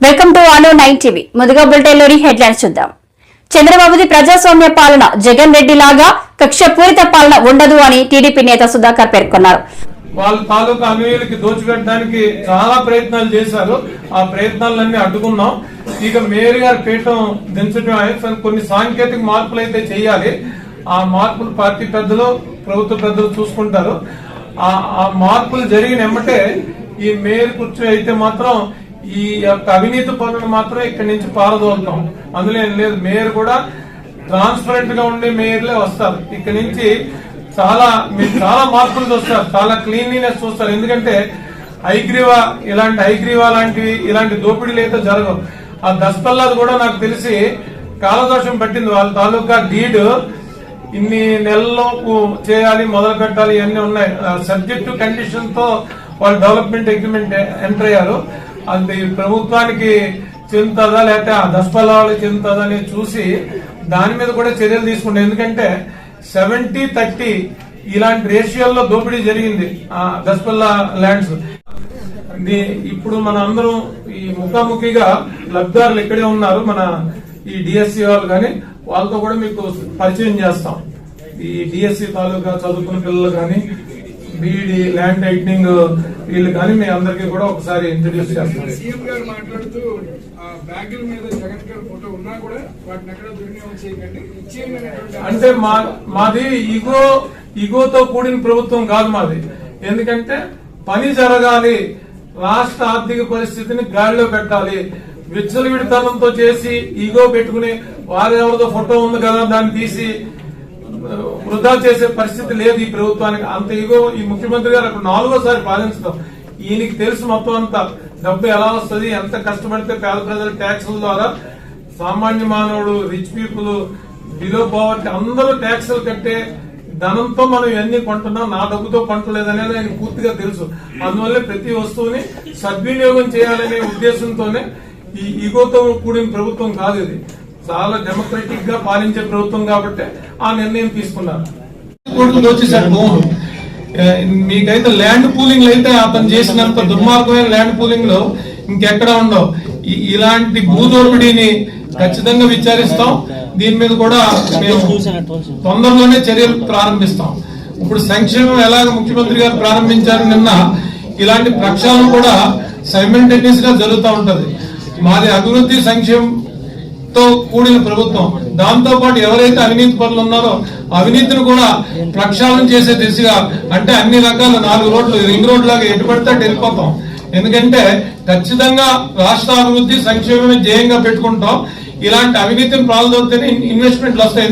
Welcome to Anu 9 TV. ముందుగా బులెటిన్లోని headlines చూద్దాం. చంద్రబాబుది ప్రజాస్వామ్య పాలన, జగన్ రెడ్డి లాగా కక్షపూరిత పాలన ఉండదు అని టీడీపీ నేత సుధాకర్ పేర్కొన్నారు. వాళ్ళ తాలూకా అనుయాయులకి దోచిపెట్టడానికి చాలా ప్రయత్నాలు చేశారు. ఆ ప్రయత్నాలన్నీ అడ్డుకున్నాం. ఇక మేయర్ గారి పీఠం దించడం కొన్ని సాంకేతిక మార్పులు అయితే చేయాలి. ఆ మార్పులు పార్టీ పెద్దలు, ప్రభుత్వ పెద్దలు చూసుకుంటారు. ఆ మార్పులు జరిగిన ఎమ్మటే ఈ మేయర్ కూర్చొని అయితే మాత్రం ఈ యొక్క అవినీతి పనులను మాత్రం ఇక్కడి నుంచి పారదోలుతాం. అందులో ఏం లేదు. మేయర్ కూడా ట్రాన్స్పరెంట్ గా ఉండే మేయర్లే వస్తారు. ఇక్కడి నుంచి మీరు చాలా మార్పులు చూస్తారు, చాలా క్లీన్లీనెస్ చూస్తారు. ఎందుకంటే హైగ్రీవా లాంటివి ఇలాంటి దోపిడీలు అయితే జరగవు. ఆ దస్పల్లాది కూడా నాకు తెలిసి కాలదోషం పట్టింది. వాళ్ళ తాలూకా డీడ్ ఇన్ని నెలల్లోపు చేయాలి, మొదలు పెట్టాలి, ఇవన్నీ ఉన్నాయి. సబ్జెక్టు కండిషన్ తో వాళ్ళు డెవలప్మెంట్ అగ్రిమెంట్ ఎంటర్ అయ్యారు. అది ప్రభుత్వానికి చెందుతుందా లేకపోతే ఆ దస్పల్లా వాళ్ళకి చెందుతుందా అని చూసి దాని మీద కూడా చర్యలు తీసుకుంటారు. ఎందుకంటే 70-30 ఇలాంటి రేషియోల్లో దోపిడీ జరిగింది ఆ దస్పల్లా ల్యాండ్స్. ఇప్పుడు మన అందరం ఈ ముఖాముఖిగా లబ్ధిదారులు ఇక్కడే ఉన్నారు. మన ఈ డిఎస్సి వాళ్ళు కానీ వాళ్ళతో కూడా మీకు పరిచయం చేస్తాం. ఈ డిఎస్సి తాలూకా చదువుకున్న పిల్లలు కానీ, బీఈడి ల్యాండ్ టైటినింగ్ వీళ్ళు కానీ మీ అందరికీ కూడా ఒకసారి ఇంట్రడ్యూస్ చేస్తాం. సీఎం గారు మాట్లాడుతూ బ్యాగుల మీద జగన్ గారి ఫోటో ఉన్నా కూడా వాటిని ఎక్కడ దుర్వినియోగం చేయకండి, అంటే మాది ఈగోతో కూడిన ప్రభుత్వం కాదు మాది. ఎందుకంటే పని జరగాలి, రాష్ట్ర ఆర్థిక పరిస్థితిని గాడిలో పెట్టాలి. విచ్చలవిడితనంతో చేసి ఈగో పెట్టుకుని వారెవరిదో ఫోటో ఉంది కదా దాన్ని తీసి వృధా చేసే పరిస్థితి లేదు ఈ ప్రభుత్వానికి. అంత ఈగో ఈ ముఖ్యమంత్రి గారు అక్కడ 4వ సారి పాలించడం. ఈయనకి తెలుసు మొత్తం అంతా డబ్బు ఎలా వస్తుంది, ఎంత కష్టపడితే పేద ప్రజల ట్యాక్సుల ద్వారా సామాన్య మానవుడు, రిచ్ పీపుల్, బిలో పవర్టీ అందరూ ట్యాక్సులు కట్టే ధనంతో మనం ఇవన్నీ కొంటున్నాం, నా డబ్బుతో కొంటలేదనేది ఆయన పూర్తిగా తెలుసు. అందువల్ల ప్రతి వస్తువుని సద్వినియోగం చేయాలనే ఉద్దేశంతోనే ఈ ఈగోతో కూడిన ప్రభుత్వం కాదు ఇది. చాలా డెమోక్రటిక్ గా పాలించే ప్రభుత్వం కాబట్టి ఆ నిర్ణయం తీసుకున్నారు. మీకైతే ల్యాండ్ పూలింగ్ అయితే అతను చేసినంత దుర్మార్గమైన ల్యాండ్ పూలింగ్ లో ఇంకెక్కడా ఉండవు. ఇలాంటి భూదోపిడీని ఖచ్చితంగా విచారిస్తాం. దీని మీద కూడా మేము తొందరలోనే చర్యలు ప్రారంభిస్తాం. ఇప్పుడు సంక్షేమం ఎలాగ ముఖ్యమంత్రి గారు ప్రారంభించారు నిన్న, ఇలాంటి ప్రక్షాళన కూడా సైమల్టేనియస్ గా జరుగుతూ ఉంటది. మాది అభివృద్ధి సంక్షేమంతో కూడిన ప్రభుత్వం. దాంతో పాటు ఎవరైతే అవినీతి పనులు ఉన్నారో అవినీతిని కూడా ప్రక్షాళన చేసే దిశగా, అంటే అన్ని రకాల 4 రోడ్లు రింగ్ రోడ్ లాగా ఎటు పడితే అటు వెళ్ళిపోతాం. ఎందుకంటే ఖచ్చితంగా రాష్ట్ర అభివృద్ధి సంక్షేమమే ధ్యేయంగా పెట్టుకుంటాం. ఇలాంటి అవినీతిని ప్రారంభిస్తేనే ఇన్వెస్ట్మెంట్లు వస్తాయి.